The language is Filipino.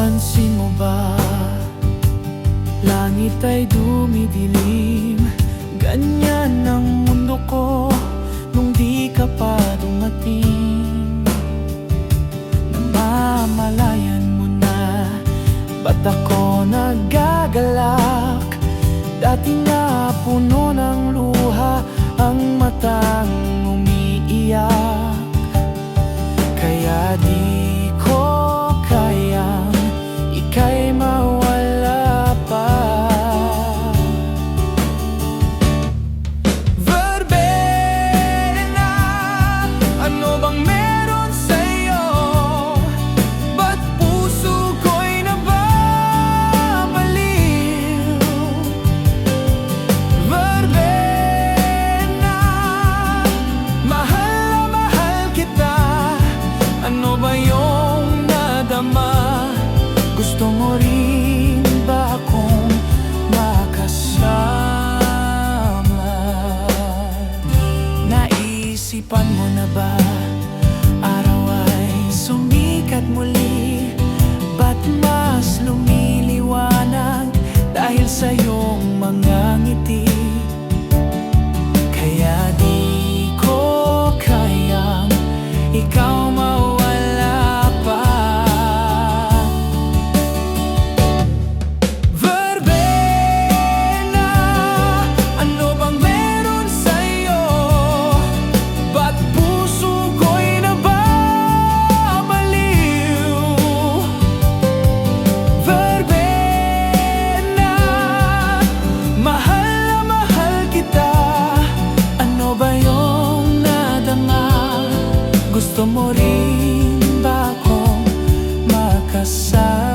Napapansin mo ba? Langit ay dumidilim. Ganyan ang mundo ko nung di ka pa dumating. Namamalayan mo na ba't ako nagagalak? Dati na puno ng luha ang matang umiiyak. Kaya di ko kayang ika'y mawala pa. Verbena, ano bang meron sa'yo? Ba't puso ko'y nababaliw? Verbena, mahal na mahal kita. Ano ba yung nadama? Gusto mo rin ba akong makasama? Naisipan mo na ba? Araw ay sumikat muli. Ba't mas lumiliwanag dahil sa iyong mga ngiti? Kaya di ko kayang ikaw mawala pa. Verbena, ano bang meron sa'yo? Ba't puso ko'y nababaliw? Verbena, mahal na mahal kita. Ano ba yung nadama? Gusto mo rin ba akong makasama?